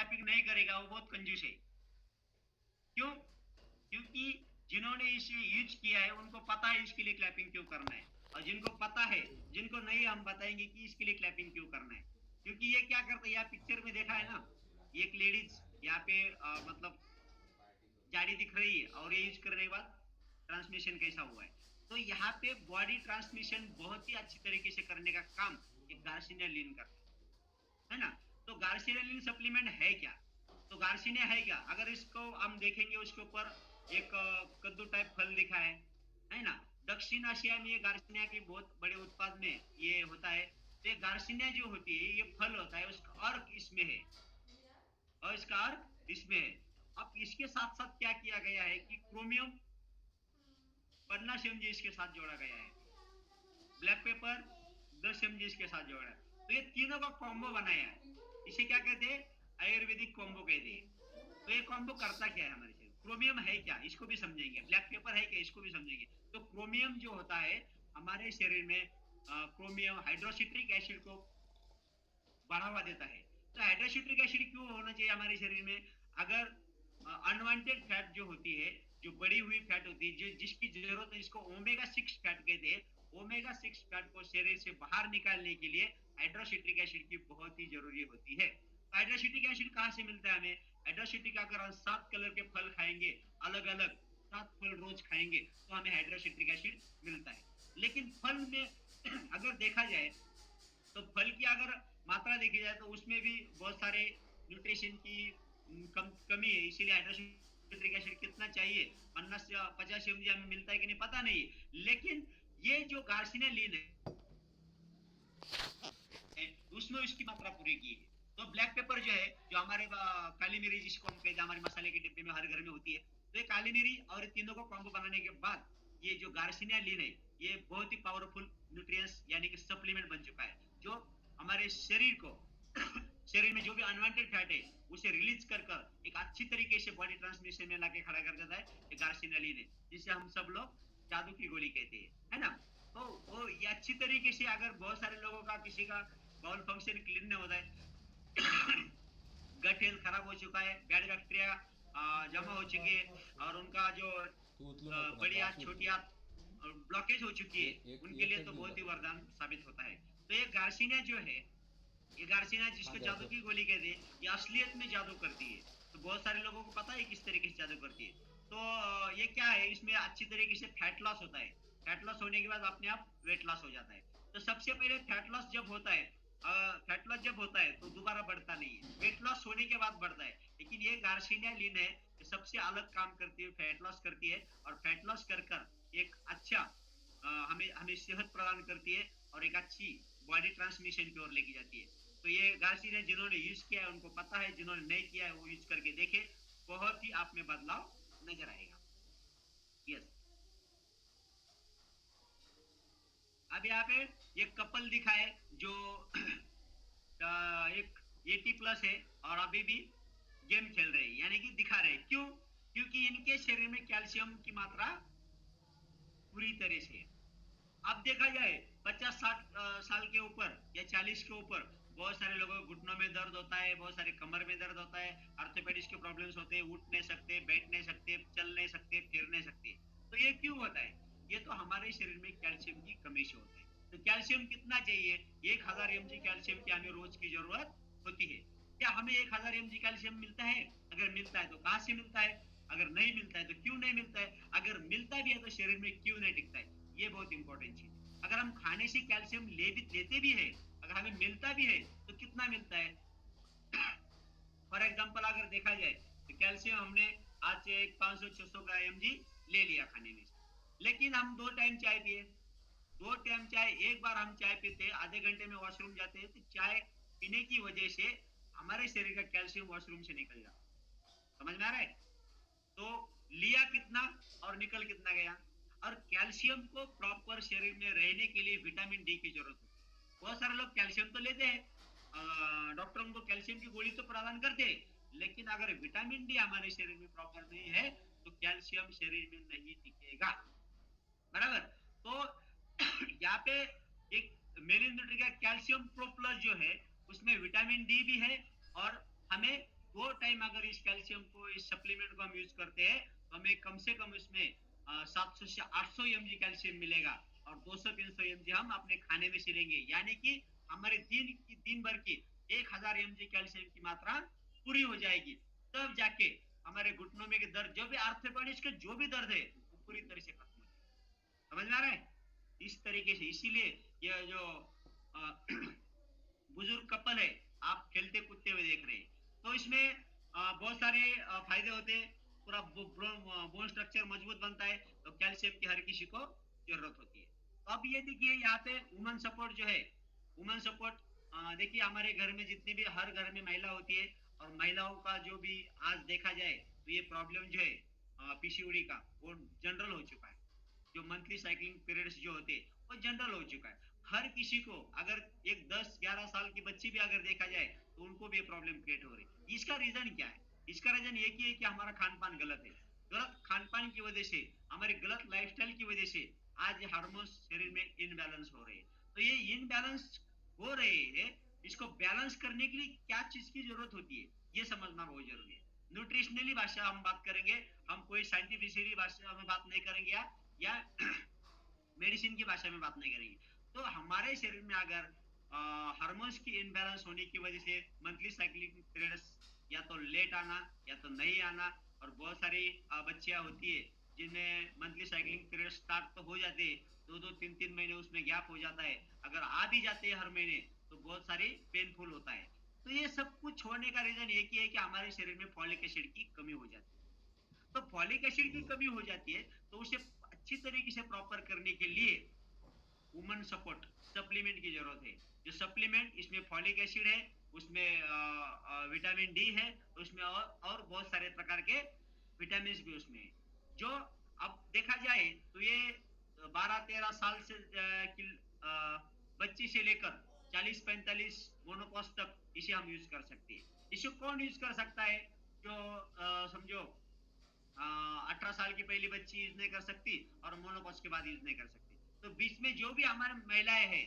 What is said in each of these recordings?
Clapping नहीं करेगा वो बहुत कंजूस है। क्यों? क्योंकि जिन्होंने इसे यूज किया है उनको पता है इसके लिए क्लैपिंग क्यों करना है, और जिनको पता है, जिनको नहीं हम बताएंगे कि इसके लिए क्लैपिंग क्यों करना है। क्योंकि ये क्या करता है, यहाँ पिक्चर में देखा है ना, एक लेडीज यहाँ पे मतलब जाड़ी दिख रही है और ये यूज करने के बाद ट्रांसमिशन कैसा हुआ है। तो यहाँ पे बॉडी ट्रांसमिशन बहुत ही अच्छी तरीके से करने का काम एक गार्सिनिया लीन करता है ना। तो गार्सिनिया लीन सप्लीमेंट है क्या? तो गार्सिनिया है क्या, अगर इसको हम देखेंगे उसके ऊपर एक कद्दू टाइप फल दिखा है ना। दक्षिण एशिया में ये गार्सिनिया की बहुत बड़े उत्पाद में ये होता है। तो ये गार्सिनिया जो होती है ये फल होता है, उसका अर्क इसमें है, और इसका अर्क इसमें है। अब इसके साथ साथ क्या किया गया है कि क्रोमियम 50 mg इसके साथ जोड़ा गया है, ब्लैक पेपर 10 mg इसके साथ जोड़ा है। तो ये तीनों का कॉम्बो बनाया है, इसे क्या कहते हैं, आयुर्वेदिक कॉम्बो कहते हैं। तो ये कॉम्बो करता क्या है हमारे शरीर, क्रोमियम है क्या इसको भी समझेंगे, ब्लैक पेपर है क्या इसको भी समझेंगे। तो क्रोमियम जो होता है हमारे शरीर में, क्रोमियम हाइड्रोक्सिट्रिक एसिड को बढ़ावा देता है। तो हाइड्रोक्सिट्रिक एसिड क्यों होना चाहिए हमारे शरीर में? अगर अनवांटेड फैट जो होती है, जो बड़ी हुई फैट होती है, जो जिसकी जरूरत है, इसको ओमेगा 6 फैट कहते हैं। ओमेगा 6 फैट को शरीर से बाहर निकालने के लिए हाइड्रोक्सिट्रिक एसिड की बहुत ही जरूरी होती है। हाइड्रोक्सिट्रिक एसिड कहाँ से मिलता है हमें? हाइड्रोक्सिट्रिक, अगर हम 7 कलर के फल खाएंगे, अलग अलग 7 फल रोज खाएंगे, तो हमें हाइड्रोक्सिट्रिक एसिड मिलता है। लेकिन फल में अगर देखा जाए, तो फल की अगर मात्रा देखी जाए तो उसमें भी बहुत सारे न्यूट्रिशन की कमी है। इसीलिए हाइड्रोक्सिट्रिक एसिड कितना चाहिए, 50 या 50 mg हमें मिलता है कि नहीं पता नहीं। लेकिन ये जो गार्सिनिया लीन है उसमें इसकी मात्रा पूरी की है। तो ब्लैक पेपर जो है, जो हमारे काली मिरी जिसको हम कहते हैं, हमारे मसाले के डिब्बे में हर घर में होती है। तो ये काली मिरी और तीनों को कॉम्बो बनाने के बाद ये जो गार्सिनिया लीन है ये बहुत ही पावरफुल न्यूट्रिएंट्स यानी कि सप्लीमेंट बन चुका है, जो हमारे शरीर को शरीर में जो भी अनवांटेड फैट है उसे रिलीज कर कर एक अच्छी तरीके से बॉडी ट्रांसमिशन में लाके खड़ा कर देता है। ये गार्सिनिया लीन है, जिसे हम सब लोग जादू की गोली कहते हैं, है ना। तो वो ये अच्छी तरीके से, अगर बहुत सारे लोगों का किसी का बाउल फंक्शन क्लीन नहीं होता है, गट हेल्थ खराब हो चुका है, बैड बैक्टीरिया जमा हो चुकी है, और उनका जो बड़ी आंत छोटी आंत ब्लॉकेज हो चुकी है, उनके लिए तो बहुत ही वरदान साबित होता है। तो ये गार्सिनिया जो है, ये गार्सिनिया जिसको जादू की गोली कहते हैं, ये असलियत में जादू करती है। तो बहुत सारे लोगों को पता है किस तरीके से जादू करती है। तो ये क्या है, इसमें अच्छी तरीके से फैट लॉस होता है। फैट लॉस होने के बाद अपने आप वेट लॉस हो जाता है। तो सबसे पहले फैट लॉस जब होता है, फैट लॉस जब होता है तो दोबारा बढ़ता नहीं है, वेट लॉस होने के बाद बढ़ता है। लेकिन ये गार्सिनिया लीन है, ये सबसे अलग काम करती है, फैट लॉस करती है, और फैट लॉस कर कर एक अच्छा हमें हमें सेहत प्रदान करती है, और एक अच्छी बॉडी ट्रांसमिशन की ओर लेके जाती है। तो ये गार्सिनिया जिन्होंने यूज किया है उनको पता है, जिन्होंने नहीं किया है वो यूज करके देखे, बहुत ही आप में बदलाव नजर आएगा। यस। अब यहाँ पे एक कपल दिखा है जो एक 80+ है और अभी भी गेम खेल रहे हैं, यानी कि दिखा रहे हैं। क्यों? क्योंकि इनके शरीर में कैल्शियम की मात्रा पूरी तरह से है। अब देखा जाए 50-60 साल के ऊपर या 40 के ऊपर बहुत सारे लोगों को घुटनों में दर्द होता है, बहुत सारे कमर में दर्द होता है, आर्थोपेडिक्स के प्रॉब्लम्स होते हैं, उठ नहीं सकते, बैठ नहीं सकते, चल नहीं सकते, फिर नहीं सकते। तो ये क्यों होता है? ये तो हमारे शरीर में कैल्शियम की कमी से होता है। तो कैल्शियम कितना चाहिए? 1000 mg कैल्शियम की हमें रोज की जरूरत होती है। क्या हमें 1000 mg कैल्शियम मिलता है? अगर मिलता है तो कहाँ से मिलता है? अगर नहीं मिलता है तो क्यों नहीं मिलता है? अगर मिलता भी है तो शरीर में क्यों नहीं टिकता है? ये बहुत इंपॉर्टेंट चीज है। अगर हम खाने से कैल्शियम लेते भी है, अगर हमें मिलता भी है तो कितना मिलता है? फॉर एग्जाम्पल अगर देखा जाए तो कैल्शियम हमने आज से 500-600 mg ले लिया खाने में, लेकिन हम 2 टाइम चाय पिए, 2 टाइम चाय, एक बार हम चाय पीते आधे घंटे में वॉशरूम जाते हैं, तो चाय पीने की वजह से हमारे शरीर का कैल्शियम वॉशरूम से निकल जाता है। समझ में आ रहा है? तो लिया कितना और निकल कितना गया। और कैल्शियम को प्रॉपर शरीर में रहने के लिए विटामिन डी की जरूरत होती है। बहुत सारे लोग कैल्शियम तो लेते हैं, डॉक्टर उनको कैल्शियम की गोली तो प्रदान करते हैं, लेकिन अगर विटामिन डी हमारे शरीर में प्रॉपर नहीं है तो कैल्शियम शरीर में नहीं टिकेगा। बराबर। तो यहाँ पे एक मेलिन न्यूट्री का कैल्शियम प्रो प्लस जो है उसमें विटामिन डी भी है, और हमें 2 टाइम अगर इस कैल्शियम को, इस सप्लीमेंट को हम यूज करते हैं तो हमें कम से कम इसमें 700 से 800 mg कैल्शियम मिलेगा और 200-300 mg हम अपने खाने में से लेंगे, यानी कि हमारे दिन भर की 1000 mg कैल्शियम की मात्रा पूरी हो जाएगी। तब जाके हमारे घुटनों में के दर्द, जो भी आर्थोपेडिक्स के जो भी दर्द है वो पूरी तरह से खत्म हो जाएगा। समझ में आ रहा है? इस तरीके से, इसीलिए ये जो बुजुर्ग कपल है, आप खेलते कूदते हुए देख रहे हैं, तो इसमें बहुत सारे फायदे होते हैं। पूरा बोन स्ट्रक्चर मजबूत बनता है, तो कैल्शियम की हर किसी को जरूरत होती है। तो अब ये देखिए यहाँ पे वुमन सपोर्ट जो है, वुमन सपोर्ट, देखिए हमारे घर में जितने भी, हर घर में महिला होती है, और महिलाओं का जो भी आज देखा जाए तो ये प्रॉब्लम जो है पीसीओडी का, वो जनरल हो चुका है। जो मंथली साइक्लिंग पीरियड्स जो होते हैं वो जनरल हो चुका है हर किसी को। अगर एक 10-11 साल की बच्ची भी अगर देखा जाए तो उनको भी ये प्रॉब्लम क्रिएट हो रही है। इसका रीजन क्या है? इसका रीजन एक ही है कि हमारा खान पान गलत है। गलत खान पान की वजह से, हमारी गलत लाइफस्टाइल की वजह से आज हार्मोन्स शरीर में इनबैलेंस हो रहे हैं। तो ये इनबैलेंस हो रहे हैं, इसको बैलेंस करने के लिए क्या चीज की जरूरत होती है ये समझना बहुत जरूरी है। न्यूट्रिशनली भाषा हम बात करेंगे, हम कोई साइंटिफिकली भाषा में बात नहीं करेंगे या मेडिसिन की भाषा में बात नहीं करेंगे। तो हमारे शरीर में अगर हार्मोन्स की इनबैलेंस होने की वजह से मंथली साइक्लिंग पीरियड्स या तो लेट आना या तो नहीं आना, और बहुत सारी बच्चियां होती है जिनमें मंथली साइक्लिंग पीरियड स्टार्ट तो हो जाते हैं, 2-2, 3-3 महीने उसमें गैप हो जाता है, अगर आ भी जाते हैं हर महीने तो बहुत सारी पेनफुल होता है। तो ये सब कुछ होने का रीजन एक ही है कि हमारे शरीर में फॉलिक एसिड की कमी हो जाती है। तो फॉलिक एसिड की कमी हो जाती है, तो उसे अच्छी तरीके से प्रॉपर करने के लिए वुमन सपोर्ट सप्लीमेंट की जरूरत है। जो सप्लीमेंट, इसमें फॉलिक एसिड है, उसमें विटामिन डी है, उसमें और बहुत सारे प्रकार के विटामिन भी उसमें है। जो अब देखा जाए तो ये 12-13 साल से की बच्ची से लेकर 40-45 मोनोपॉज तक इसे हम यूज कर सकते हैं। इसे कौन यूज कर सकता है? जो समझो 18 साल की पहली बच्ची यूज नहीं कर सकती और मोनोपॉज के बाद यूज नहीं कर सकती, तो बीच में जो भी हमारे महिलाएं हैं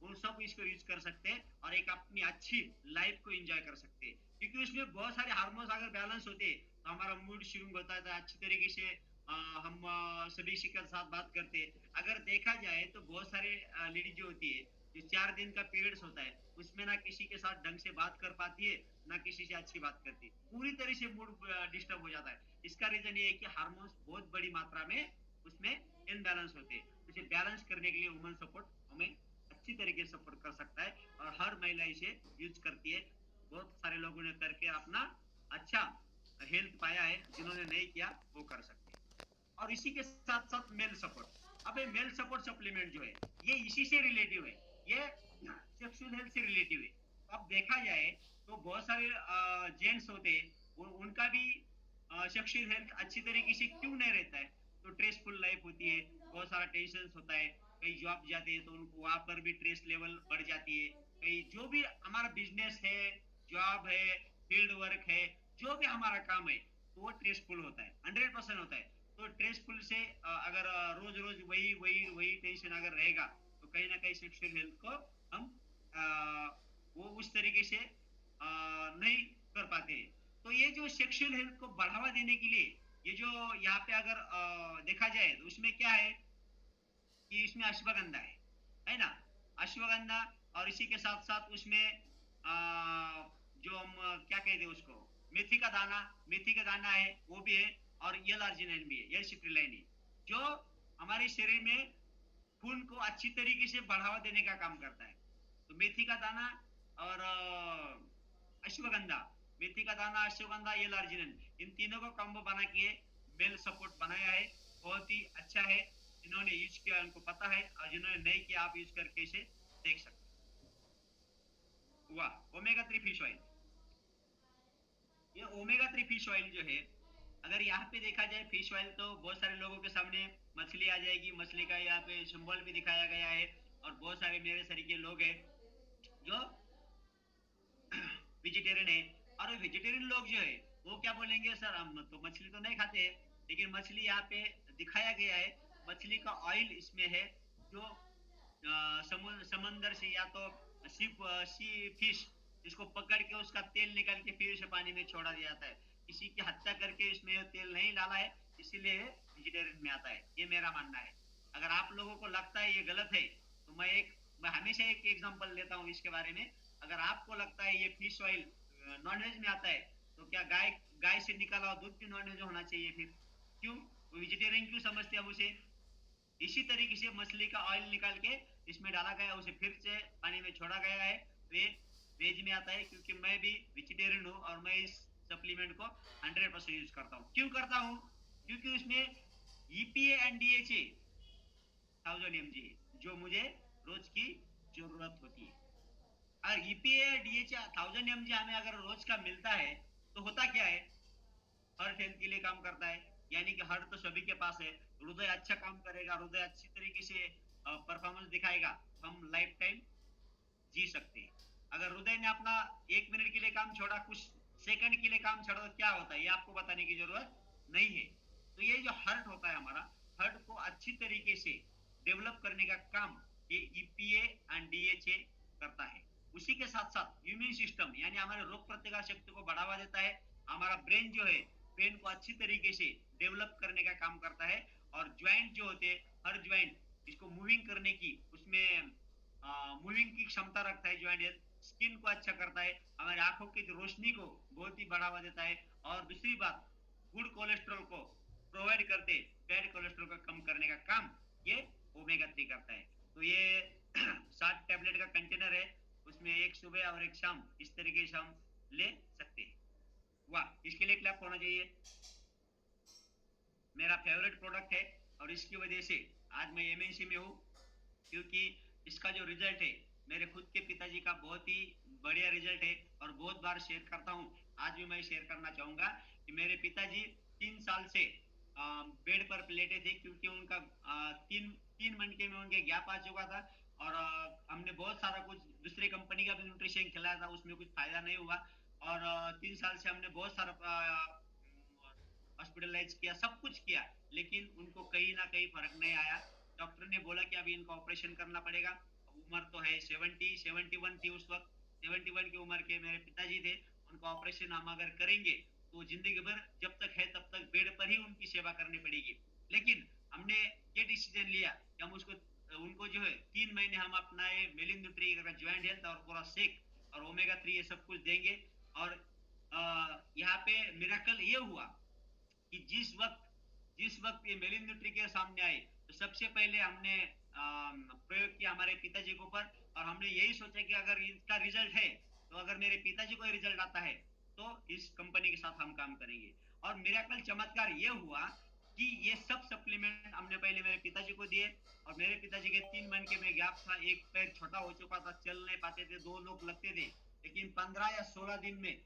वो सब इसको यूज कर सकते हैं और एक अपनी अच्छी लाइफ को एंजॉय कर सकते हैं। क्योंकि उसमें बहुत सारे हार्मोन्स अगर बैलेंस होते हैं तो हमारा मूड स्विंग होता है, अच्छी तरीके से हम सभी के साथ बात करते हैं। अगर देखा जाए तो बहुत सारे लेडी जो होती है, जो 4 दिन का पीरियड्स होता है, उसमें ना किसी के साथ ढंग से बात कर पाती है, ना किसी से अच्छी बात करती है, पूरी तरह से मूड डिस्टर्ब हो जाता है। इसका रीजन ये है कि हार्मोन्स बहुत बड़ी मात्रा में उसमें इनबैलेंस होते हैं। इसे बैलेंस करने के लिए वुमन सपोर्ट हमें अच्छी तरीके से सपोर्ट कर सकता है और हर महिला इसे यूज करती है। बहुत सारे लोगों ने करके अपना अच्छा हेल्थ पाया है, जिन्होंने नहीं किया वो कर सकते हैं। और इसी के साथ साथ मेल सपोर्ट। अब ये मेल सपोर्ट सप्लीमेंट जो है ये इसी से रिलेटिव है, ये सेक्सुअल हेल्थ से रिलेटिव है। अब देखा जाए तो बहुत सारे जेंट्स होते हैं, उनका भी सेक्सुअल हेल्थ अच्छी तरीके से क्यों नहीं रहता है? तो स्ट्रेसफुल लाइफ होती है, बहुत सारा टेंशन होता है, कहीं जॉब जाते हैं तो उनको वहां पर भी स्ट्रेस लेवल बढ़ जाती है, कहीं जो भी हमारा बिजनेस है, जॉब है, फील्ड वर्क है, जो भी हमारा काम है तो वो स्ट्रेसफुल होता है, 100% होता है। तो स्ट्रेसफुल से अगर रोज रोज वही वही वही टेंशन अगर रहेगा तो कहीं ना कहीं सेक्सुअल हेल्थ को हम वो उस तरीके से नहीं कर पाते हैं। तो ये जो सेक्सुअल हेल्थ को बढ़ावा देने के लिए ये जो यहाँ पे अगर देखा जाए तो उसमें क्या है कि इसमें अश्वगंधा है ना? अश्वगंधा, और इसी के साथ साथ उसमें जो हम क्या कहते हैं उसको, मेथी का दाना है वो भी है, और एल आर्जिनाइन भी है, एल सिट्रिलाइन है, जो हमारे शरीर में खून को अच्छी तरीके से बढ़ावा देने का काम करता है। तो मेथी का दाना और अश्वगंधा, मेथी का दाना, अश्वगंधा, एल आर्जिनिन, इन तीनों को कॉम्बो बना के मेल सपोर्ट बनाया है। बहुत ही अच्छा है, जिन्होंने यूज किया उनको पता है, और जिन्होंने नहीं किया आप यूज करके इसे देख सकते हैं। हुआ ओमेगा 3 फिश ऑयल। ये ओमेगा 3 फिश ऑयल जो है, अगर यहाँ पे देखा जाए फिश ऑयल तो बहुत सारे लोगों के सामने मछली आ जाएगी, मछली का यहाँ पे सिंबल भी दिखाया गया है, और बहुत सारे मेरे तरीके लोग हैं जो वेजिटेरियन है, और वेजिटेरियन लोग जो है वो क्या बोलेंगे, सर हम तो मछली तो नहीं खाते हैं, लेकिन मछली यहाँ पे दिखाया गया है, मछली का ऑयल इसमें है, जो समंदर से या तो सी फिश इसको पकड़ के उसका तेल निकाल के फिर से पानी में छोड़ा जाता है। किसी की हत्या करके इसमें तेल नहीं डाला है, इसीलिए वेजिटेरियन में आता है। ये मेरा मानना है। अगर आप लोगों को लगता है ये गलत है, तो मैं हमेशा एक एग्जांपल लेता हूँ इसके बारे में। अगर आपको लगता है ये फिश ऑयल नॉनवेज में आता है, तो क्या गाय गाय से निकाला हुआ दूध भी नॉनवेज होना चाहिए फिर? क्यों? वेजिटेरियन क्यों समझते हैं उसे? इसी तरीके से मछली का ऑयल निकाल के इसमें डाला गया, उसे फिर से पानी में छोड़ा गया है, वे वेज में आता है। क्योंकि मैं भी वेजिटेरियन हूँ और मैं इस सप्लीमेंट को 100% यूज करता हूँ। क्यों करता हूँ? क्योंकि उसमें ईपीए एंड डीएचए 1000 mg जो मुझे रोज की जरूरत होती है। और ईपीए डीएचए 1000 mg हमें अगर रोज का मिलता है, तो होता क्या है? हार्ट हेल्थ के लिए काम करता है। यानी कि हार्ट तो सभी के पास है, हृदय अच्छा काम करेगा, हृदय अच्छी तरीके से परफॉर्मेंस दिखाएगा, हम लाइफ टाइम जी सकते हैं। अगर हृदय ने अपना 1 मिनट के लिए काम छोड़ा, कुछ सेकंड के लिए काम छोड़ा, तो क्या होता है ये आपको बताने की जरूरत नहीं है। तो ये जो हार्ट होता है हमारा, हार्ट को अच्छी तरीके से डेवलप करने का काम ये ईपीए एंड डीएचए करता है। उसी के साथ साथ इम्यून सिस्टम यानी हमारे रोग प्रतिकार शक्ति को बढ़ावा देता है। हमारा ब्रेन जो है, ब्रेन को अच्छी तरीके से डेवलप करने का काम करता है। और ज्वाइंट जो होते हैं, हर ज्वाइंट इसको मूविंग करने की, उसमें मूविंग की क्षमता रखता है ज्वाइंट। स्किन को अच्छा करता है, हमारे आंखों की रोशनी को बहुत ही बढ़ावा देता है। और दूसरी बात, गुड कोलेस्ट्रॉल को प्रोवाइड करते, बैड कोलेस्ट्रॉल को कम करने का काम ये ओमेगा 3 करता है। तो ये 7 टैबलेट का कंटेनर है, उसमें एक सुबह और एक शाम, इस तरीके से हम ले सकते हैं। वाह, इसके लिए क्लैप होना चाहिए। मेरा फेवरेट प्रोडक्ट है और इसकी वजह से आज मैं एमएनसी में हूँ। क्योंकि इसका जो रिजल्ट है, मेरे खुद के पिताजी का बहुत ही बढ़िया रिजल्ट है और बहुत बार शेयर करता हूँ। आज भी मैं शेयर करना चाहूंगा कि मेरे पिताजी 3 साल से बेड पर लेटे थे, क्योंकि उनका तीन तीन महीने में उनके गैप आ चुका था। और हमने बहुत सारा कुछ दूसरे कंपनी का भी न्यूट्रिशन खिलाया था, उसमें कुछ फायदा नहीं हुआ। और 3 साल से हमने बहुत सारा हॉस्पिटलाइज किया, सब कुछ किया, लेकिन उनको कहीं ना कहीं फर्क नहीं आया। डॉक्टर ने बोला कि अभी इनका ऑपरेशन करना पड़ेगा। उम्र तो है 71 थी उस वक्त। 71 की उम्र के मेरे पिताजी थे। उनका ऑपरेशन हम अगर करेंगे तो जिंदगी भर जब तक है तब तक बेड पर ही उनकी सेवा करनी पड़ेगी। लेकिन हमने ये डिसीजन लिया कि हम उसको उनको जो है 3 महीने हम अपना ये मेलिन न्यूट्री का ज्वाइंट हेल्थ और पूरा सेक और ओमेगा 3 ये सब कुछ देंगे। और यहाँ पे मिराकल ये हुआ कि जिस वक्त ये मेलिन न्यूट्री के सामने आए, तो सबसे पहले हमने प्रयोग किया हमारे पिताजी के ऊपर। और हमने यही सोचा कि अगर इसका रिजल्ट है, तो अगर मेरे पिताजी को रिजल्ट आता है, तो इस कंपनी के साथ हम काम करेंगे। और मिराकल चमत्कार ये हुआ कि ये सब सप्लीमेंट हमने पहले मेरे पिताजी को दिए। और मेरे पिताजी के 3 महीने के में गैप था, एक पैर छोटा हो चुका था, चल नहीं पाते थे, 2 लोग लगते थे। लेकिन 15 या 16 दिन में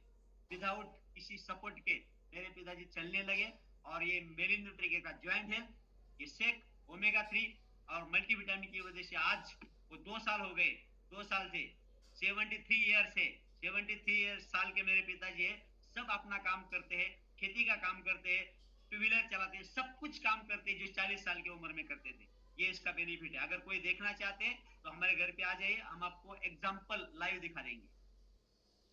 विदाउट किसी सपोर्ट के मेरे पिताजी चलने लगे। और ये मेलिन न्यूट्री का ज्वाइंट हेल्थ, ये सेक, ओमेगा 3 और मल्टीविटामिन की वजह से आज वो 2 साल हो गए। 2 साल से 73 ईयर से 73 साल के मेरे पिताजी है, सब अपना काम करते हैं, खेती का काम करते हैं, टू व्हीलर चलाते हैं, सब कुछ काम करते हैं जो 40 साल की उम्र में करते थे। ये इसका बेनिफिट है। अगर कोई देखना चाहते हैं तो हमारे घर पे आ जाइए, हम आपको एग्जाम्पल लाइव दिखा देंगे।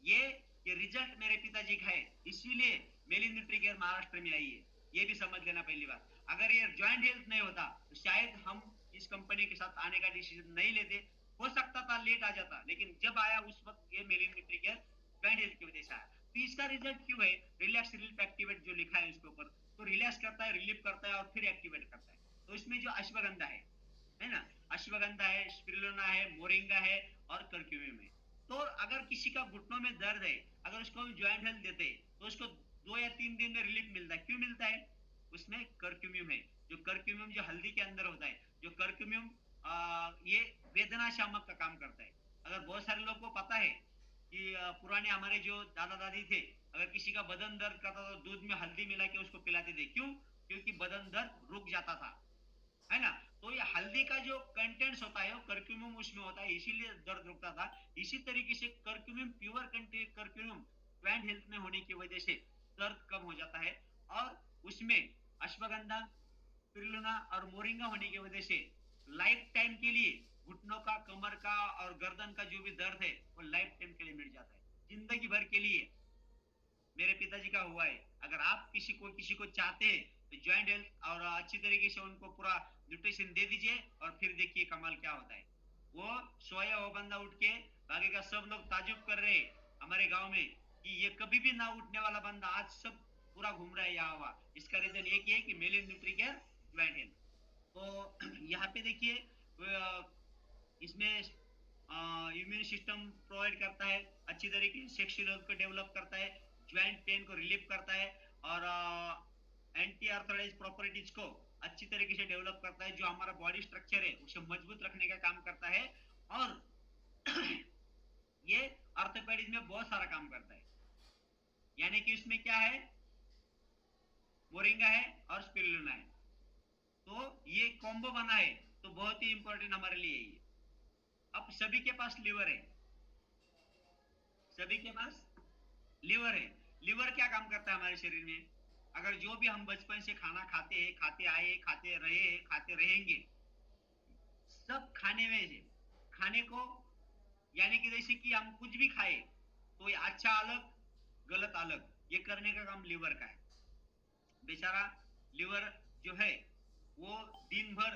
ये ये रिजल्ट मेरे पिताजी का है, इसीलिए मेलिन न्यूट्री केयर महाराष्ट्र में आई है। ये भी समझ लेना पहली बात। अगर ये ज्वाइंट हेल्थ नहीं होता, तो शायद हम इस कंपनी के साथ आने का डिसीजन नहीं लेते। हो सकता था लेट आ जाता, लेकिन जब आया उस वक्त ये मेलिन न्यूट्री केयर ज्वाइंट हेल्थ की वजह से आया। तो इसका रिजल्ट क्यों है? रिलैक्स रिलीफ एक्टिवेट जो लिखा है उसके ऊपर, तो रिलैक्स करता है, रिलीफ करता है और फिर एक्टिवेट करता है। तो इसमें जो अश्वगंधा है ना, अश्वगंधा है, स्पिरुलिना है, मोरिंगा है और कर्क्यूमिन है। तो अगर किसी का घुटनों में दर्द है, अगर उसको हम ज्वाइंट हेल्थ देते, तो उसको 2 या 3 दिन में रिलीफ मिलता है। क्यों मिलता है? उसमें कर्क्यूमियम है। जो कर्क्यूमियम जो हल्दी के अंदर होता है, जो कर्क्यूमियम ये वेदना शामक का काम करता है। अगर बहुत सारे लोग को पता है कि पुराने हमारे जो दादा दादी थे, अगर किसी का बदन दर्द करता तो दूध में हल्दी मिला के उसको पिलाते थे। क्यों? क्योंकि बदन दर्द रुक जाता था, है ना। तो ये हल्दी का जो कंटेंट्स होता है वो कर्क्यूमियम उसमें होता है, इसीलिए दर्द रुकता था। इसी तरीके से कर्क्यूमियम, प्योर कंटेंट कर्क्यूमियम प्लांट हेल्थ में होने की वजह से दर्द कम हो जाता है। और उसमें अश्वगंधा, स्पिरुलिना और मोरिंगा होने की वजह से लाइफ टाइम के लिए घुटनों का, कमर का और गर्दन का जो भी दर्द है वो लाइफ टाइम के लिए मिट जाता है। जिंदगी भर के लिए। मेरे पिताजी का हुआ है। अगर आप किसी को चाहते हैं तो ज्वाइंट हेल्थ और अच्छी तरीके से उनको पूरा न्यूट्रिशन दे दीजिए और फिर देखिए कमाल क्या होता है। वो सोया वो बंदा उठ के भागेगा, सब लोग ताजुब कर रहे हैं हमारे गांव में कि ये कभी भी ना उठने वाला बंदा आज सब पूरा घूम रहा है यहाँ हुआ। इसका रीजन एक ही है कि मेलिन न्यूट्रीकेयर ज्वाइंट हेल्थ। तो यहाँ पे देखिए इसमें इम्यून सिस्टम प्रोवाइड करता है, अच्छी तरीके से सेक्सुअल हेल्थ को डेवलप करता है, ज्वाइंट पेन को रिलीफ करता है और एंटी आर्थराइटिस प्रॉपर्टीज को अच्छी तरीके से डेवलप करता है। जो हमारा बॉडी स्ट्रक्चर है उसे मजबूत रखने का काम करता है और ये ऑर्थोपेडिक्स में बहुत सारा काम करता है। यानी कि इसमें क्या है, मोरिंगा है और स्पिरुलिना है, तो ये कॉम्बो बना है, तो बहुत ही इंपॉर्टेंट हमारे लिए ये। अब सभी के पास लिवर है, सभी के पास लिवर है। लिवर क्या काम करता है हमारे शरीर में? अगर जो भी हम बचपन से खाना खाते हैं, खाते आए, खाते रहे, खाते रहेंगे, सब खाने में से खाने को, यानी कि जैसे कि हम कुछ भी खाए तो ये अच्छा अलग गलत अलग, ये करने का काम लिवर का है। बेचारा लिवर जो है वो दिन भर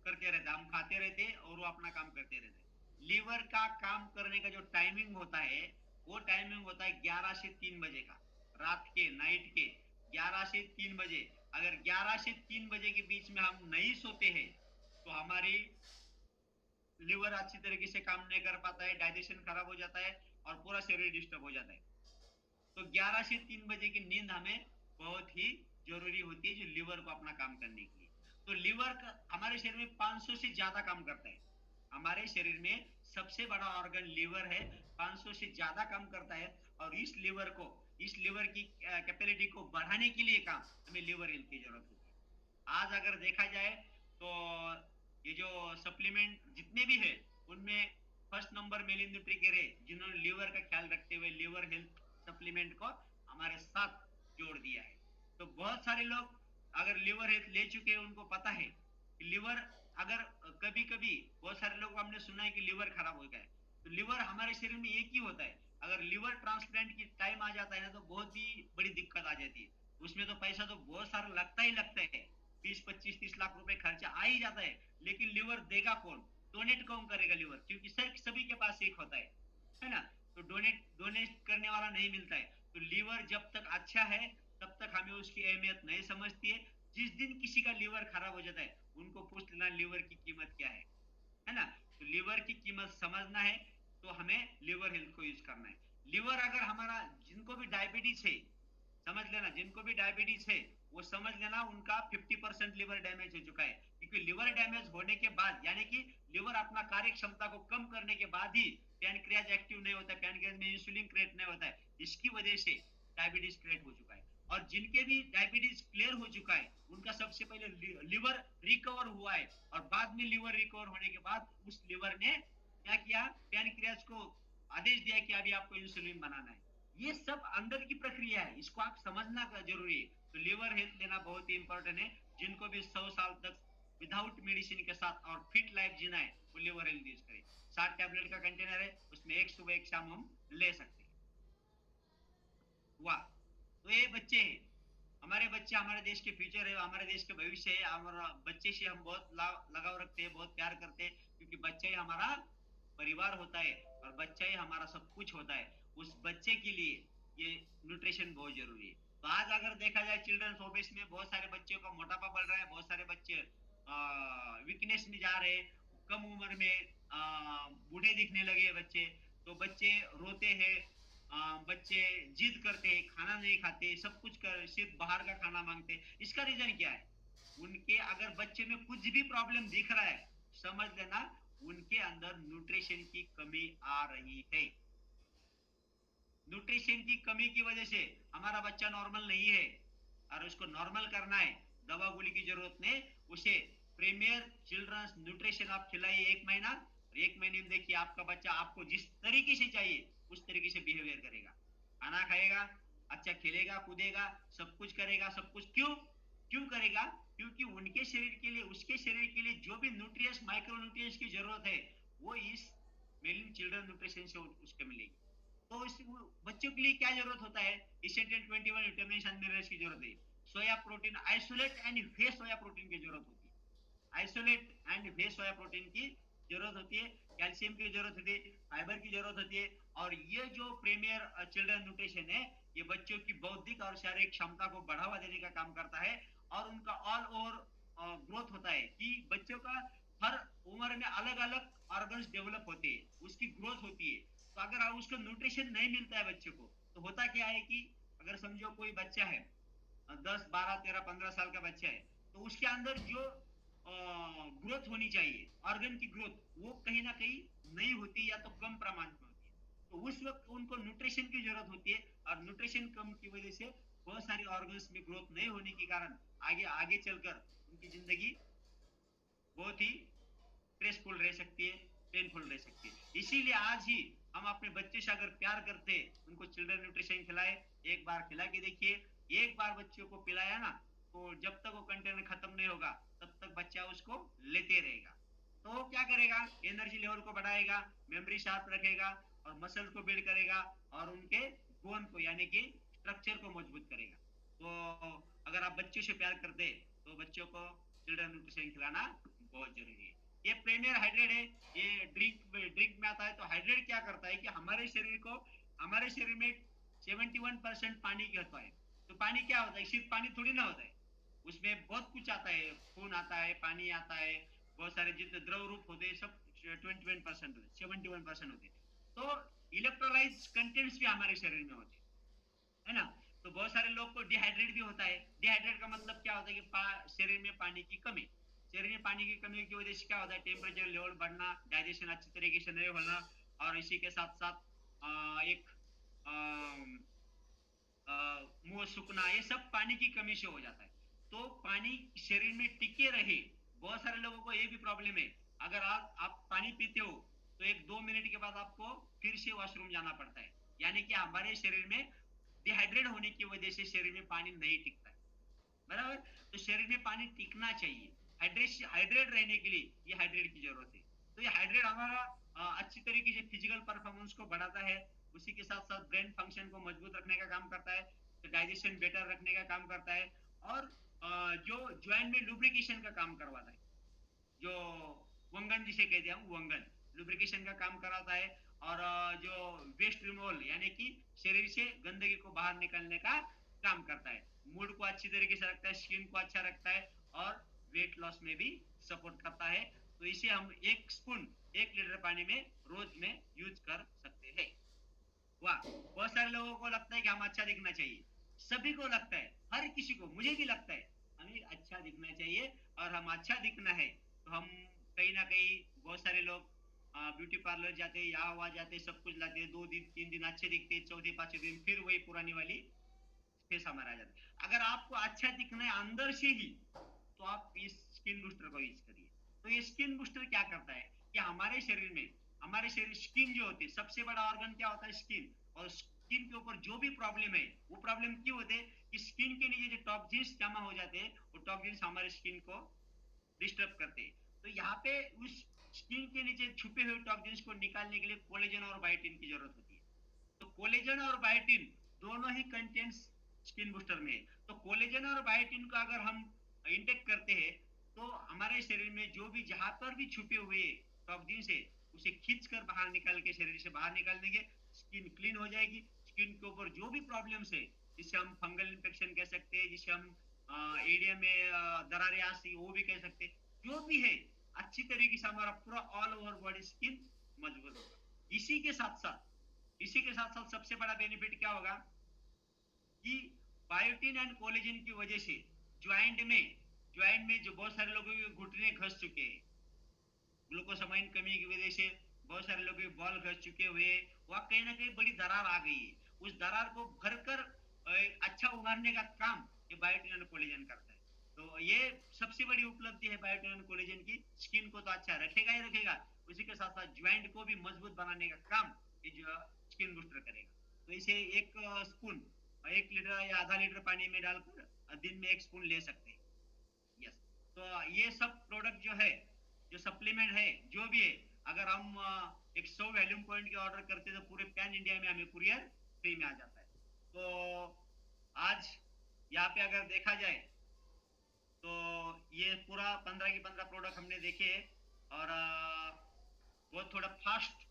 करते रहता है, हम खाते रहते और वो अपना काम करते रहते। लिवर का काम करने का जो टाइमिंग होता है वो टाइमिंग होता है 11 से 3 बजे का, रात के, नाइट के 11 से 3 बजे। अगर 11 से 3 बजे के बीच में हम नहीं सोते हैं तो हमारी लिवर अच्छी तरीके से काम नहीं कर पाता है, डाइजेशन खराब हो जाता है और पूरा शरीर डिस्टर्ब हो जाता है। तो 11 से 3 बजे की नींद हमें बहुत ही जरूरी होती है, जो लिवर को अपना काम करने के लिए। तो लिवर का हमारे शरीर में 500 से ज्यादा काम करता है। हमारे शरीर में सबसे बड़ा ऑर्गन लिवर है, 500 से ज्यादा काम करता है। और इस लिवर की कैपेबिलिटी को बढ़ाने के लिए काम हमें लिवर हेल्थ की जरूरत होती है। आज अगर देखा जाए तो ये जो सप्लीमेंट जितने भी है उनमें फर्स्ट नंबर मेलिन न्यूट्रीकेयर है, जिन्होंने लिवर का ख्याल रखते हुए लिवर हेल्थ सप्लीमेंट को हमारे साथ जोड़ दिया है। तो बहुत सारे लोग अगर लिवर हेल्थ ले चुके हैं उनको पता है कि लिवर, अगर कभी कभी बहुत सारे लोग हमने सुना है कि लिवर खराब हो गया है, तो लिवर हमारे शरीर में एक ही होता है। अगर लिवर ट्रांसप्लांट की टाइम आ जाता है ना तो बहुत ही बड़ी दिक्कत आ जाती है। उसमें तो पैसा तो बहुत सारा लगता ही लगता है, 20-25-30 लाख रुपए खर्चा आ ही जाता है। लेकिन लिवर देगा कौन, डोनेट कौन करेगा लिवर? क्योंकि सभी के पास एक होता है ना। तो डोनेट करने वाला नहीं मिलता है। तो लिवर जब तक अच्छा है तब तक हमें उसकी अहमियत नहीं समझती है। जिस दिन किसी का लिवर खराब हो जाता है उनको पूछ लेना लिवर की कीमत क्या है ना। तो लिवर की कीमत समझना है तो हमें लिवर हेल्थ को यूज करना है। लिवर अगर हमारा, जिनको भी डायबिटीज है समझ लेना, जिनको भी डायबिटीज है वो समझ लेना उनका 50% लिवर डैमेज हो चुका है। क्योंकि लिवर डैमेज होने के बाद, यानी कि लिवर अपना कार्य क्षमता को कम करने के बाद ही पैनक्रियाज एक्टिव नहीं होता है, पैनक्रियाज में इंसुलिन क्रिएट नहीं होता है, इसकी वजह से डायबिटीज क्रिएट हो चुका है। और जिनके भी डायबिटीज क्लियर हो चुका है उनका सबसे पहले लिवर रिकवर हुआ है और बाद में लिवर रिकवर होने के बाद उस लिवर ने क्या किया, पैनक्रियाज को आदेश दिया कि अभी आपको इंसुलिन बनाना है। ये सब अंदर की प्रक्रिया है, इसको आप समझना जरूरी है। तो लिवर हेल्थ लेना बहुत ही इंपॉर्टेंट है। जिनको भी 100 साल तक विदाउट मेडिसिन के साथ और फिट लाइफ जीना है वो लिवर हेल्थ यूज करें। 60 टैबलेट का कंटेनर है, उसमें एक सुबह एक शाम हम ले सकते हैं। वाह, तो ये बच्चे हैं, हमारे बच्चे हमारे देश के फ्यूचर है, हमारे देश के भविष्य है। हमारा बच्चे से हम बहुत लगाव रखते हैं, बहुत प्यार करते हैं, क्योंकि बच्चा ही हमारा परिवार होता है और बच्चा ही हमारा सब कुछ होता है। उस बच्चे के लिए ये न्यूट्रिशन बहुत जरूरी है। तो आज अगर देखा जाए चिल्ड्रंस ऑफिस में बहुत सारे बच्चों का मोटापा बढ़ रहा है, बहुत सारे बच्चे वीकनेस में जा रहे हैं, कम उम्र में बूढ़े दिखने लगे बच्चे। तो बच्चे रोते हैं, बच्चे जिद करते हैं, खाना नहीं खाते, सब कुछ कर, सिर्फ बाहर का खाना मांगते। इसका रीजन क्या है? उनके अगर बच्चे में कुछ भी प्रॉब्लम दिख रहा है समझ लेना उनके अंदर न्यूट्रिशन की कमी आ रही है। न्यूट्रिशन की कमी की वजह से हमारा बच्चा नॉर्मल नहीं है और उसको नॉर्मल करना है, दवा गोली की जरूरत नहीं। उसे प्रीमियर चिल्ड्रंस न्यूट्रिशन आप खिलाइए 1 महीना, और 1 महीने में देखिए आपका बच्चा आपको जिस तरीके से चाहिए उस तरीके से बिहेवियर करेगा, खाना खाएगा, अच्छा खेलेगा कूदेगा, सब कुछ करेगा। सब कुछ क्यों क्यों करेगा? क्योंकि उनके शरीर के लिए, उसके शरीर के लिए जो भी न्यूट्रिएंट्स, माइक्रो न्यूट्रिएंट्स की जरूरत है वो इस मेलिन चिल्ड्रन न्यूट्रिशन से उसके मिलेगी। तो इस बच्चों के लिए क्या जरूरत होता है, इसेंशियल 21 विटामिन एंड मिनरल्स की जरूरत है। Soya protein isolate and face soya protein की जरूरत होती है, isolate and face soya protein की जरूरत होती है, कैल्शियम की जरूरत होती है, फाइबर की जरूरत होती है। और ये जो प्रीमियर चिल्ड्रन न्यूट्रिशन है, ये बच्चों की बौद्धिक और शारीरिक क्षमता को बढ़ावा देने का काम करता है, और उनका ऑल ओवर ग्रोथ होता है कि बच्चों का हर उम्र में अलग अलग ऑर्गन्स डेवलप होते हैं, उसकी ग्रोथ होती है। तो अगर उसको न्यूट्रिशन नहीं मिलता है बच्चे को, तो होता क्या है कि अगर समझो कोई बच्चा है 10 12 13 15 साल का बच्चा है, तो उसके अंदर जो ग्रोथ होनी चाहिए, ऑर्गन की ग्रोथ, वो कहीं ना कहीं नहीं होती या तो कम प्रमाण में होती है। तो उस वक्त उनको न्यूट्रिशन की जरूरत होती है, और न्यूट्रिशन कम की वजह से बहुत सारे ऑर्गन्स में ग्रोथ नहीं होने के कारण आगे आगे चलकर उनकी जिंदगी बहुत ही स्ट्रेसफुल रह सकती है, पेनफुल रह सकती है। इसीलिए आज ही हम अपने बच्चे से अगर प्यार करते, उनको चिल्ड्रन न्यूट्रिशन खिलाए, एक बार खिला के देखिए, एक बार बच्चों को पिलाया ना, तो जब तक वो कंटेनर खत्म नहीं होगा तब तक बच्चा उसको लेते रहेगा। तो वो क्या करेगा, एनर्जी लेवल को बढ़ाएगा, मेमोरी शार्प रखेगा, और मसल को बिल्ड करेगा, और उनके बोन को यानी कि स्ट्रक्चर को मजबूत करेगा। तो अगर आप बच्चों से प्यार करते, तो बच्चों को चिल्ड्रन न्यूट्रिशन खिलाना बहुत जरूरी है। ये प्रीमियर हाइड्रेट है, ये ड्रिंक में आता है। तो हाइड्रेट क्या करता है कि हमारे शरीर में 71% पानी की होता है। तो पानी क्या होता है, सिर्फ पानी थोड़ी ना होता है, उसमें बहुत कुछ आता है, खून आता है, पानी आता है, बहुत सारे जितने द्रव रूप होते हैं सब 21% होते, 71% होते। तो इलेक्ट्रोलाइट कंटेंट्स भी हमारे शरीर में होते है ना। तो बहुत सारे लोग को डिहाइड्रेट भी होता है। डिहाइड्रेट का मतलब क्या होता है कि शरीर में पानी की कमी, शरीर में पानी की कमी की वजह से क्या होता है, टेम्परेचर लेवल बढ़ना, डाइजेशन अच्छी तरीके से नहीं होना, और इसी के साथ साथ एक मुंह सूखना, ये सब पानी की कमी से हो जाता है। तो पानी शरीर में टिके रहे, बहुत सारे लोगों को ये भी प्रॉब्लम है, अगर आप पानी पीते हो तो 1 2 मिनट के बाद आपको फिर से वॉशरूम जाना पड़ता है, यानी कि हमारे शरीर में डिहाइड्रेट होने की वजह से शरीर में पानी नहीं टिकता है, बराबर। तो शरीर में पानी टिकना चाहिए, हाइड्रेट रहने के लिए ये हाइड्रेट की जरूरत है। तो ये हाइड्रेट हमारा अच्छी तरीके से फिजिकल परफॉर्मेंस को बढ़ाता है, उसी के साथ साथ ब्रेन फंक्शन को मजबूत रखने का काम करता है, तो डाइजेशन बेटर रखने का काम करता है, और जो ज्वाइंट में लुब्रिकेशन का काम करवाता है, जो वंगन जिसे कहते हैं, वंगन लुब्रिकेशन का काम कराता है, और जो वेस्ट रिमूवल यानी कि शरीर से गंदगी को बाहर निकालने का काम करता है, मूड को अच्छी तरीके से रखता है, स्किन को अच्छा रखता है, और वेट लॉस में भी सपोर्ट करता है। तो इसे हम 1 लीटर पानी में रोज में यूज कर सकते हैं। वाह, बहुत सारे लोगों को लगता है कि हम अच्छा दिखना चाहिए, सभी को लगता है, हर किसी को, मुझे भी लगता है हमें अच्छा दिखना चाहिए, और हम अच्छा दिखना है तो हम कहीं ना कहीं, बहुत सारे लोग ब्यूटी पार्लर जाते हैं, यहाँ वहां जाते हैं, सब कुछ लाते हैं, 2 दिन 3 दिन अच्छे दिखते हैं, चौथे पांचवें दिन फिर वही पुरानी वाली फेस हमारा आ जाता है। अगर आपको अच्छा दिखना है अंदर से ही, तो आप इस स्किन बूस्टर को यूज करिए। तो ये स्किन बूस्टर क्या करता है कि हमारे शरीर स्किन जो होती है, सबसे बड़ा ऑर्गन क्या होता है, स्किन। और स्किन के ऊपर जो भी प्रॉब्लम है, वो प्रॉब्लम क्यों होते हैं कि स्किन के नीचे जो टॉक्सिन्स जमा हो जाते हैं, वो टॉक्सिन्स हमारे स्किन को डिस्टर्ब करते हैं। तो यहाँ पे उस स्किन के नीचे छुपे हुए टॉक्सिन्स को निकालने के लिए कोलेजन और बायोटिन की जरूरत होती है। तो कोलेजन और बायोटिन दोनों ही कंटेंट्स स्किन बूस्टर में है। तो कोलेजन और बायोटिन को अगर हम इंटेक करते हैं, तो हमारे शरीर में जो भी, जहां पर भी छुपे हुए टॉक्सिन्स है, उसे खींच कर बाहर निकाल के शरीर से बाहर निकाल देंगे, स्किन क्लीन हो जाएगी। स्किन के ऊपर जो भी प्रॉब्लम्स है, जिसे हम फंगल इन्फेक्शन कह सकते हैं, जिसे हम एरिया में दरारें आ सी, वो भी कह सकते हैं, जो भी है, अच्छी तरीके से हमारा पूरा ऑल ओवर बॉडी स्किन मजबूत होगा। इसी के साथ साथ सबसे बड़ा बेनिफिट क्या होगा कि बायोटिन एंड कोलेजन की वजह से ज्वाइंट में जो बहुत सारे लोगों के घुटने घस चुके हैं, ग्लूकोसामाइन कमी की वजह से बहुत सारे लोगों के बॉल घस चुके हुए, वहां कहीं ना कहीं बड़ी दरार आ गई है, उस दरार को भरकर अच्छा उगारने का काम ये बायोटिन एंड कोलेजन करता है। तो ये सबसे बड़ी उपलब्धि है बायोटिन एंड कोलेजन की। स्किन को तो अच्छा रखेगा ही रखेगा, उसी के साथ साथ ज्वाइंट को भी मजबूत बनाने का काम ये जो स्किन बूस्टर करेगा। तो इसे 1 स्पून 1 लीटर या आधा लीटर पानी में डालकर दिन में 1 स्पून ले सकते हैं। यस। तो ये सब प्रोडक्ट जो है, जो सप्लीमेंट है, जो भी है, अगर हम 100 वैल्यूम पॉइंट के ऑर्डर करते तो पूरे पैन इंडिया में हमें कुरियर फ्री में आ जाता है। तो आज यहाँ पे अगर देखा जाए तो ये पूरा 15 की 15 प्रोडक्ट हमने देखे और बहुत थोड़ा फास्ट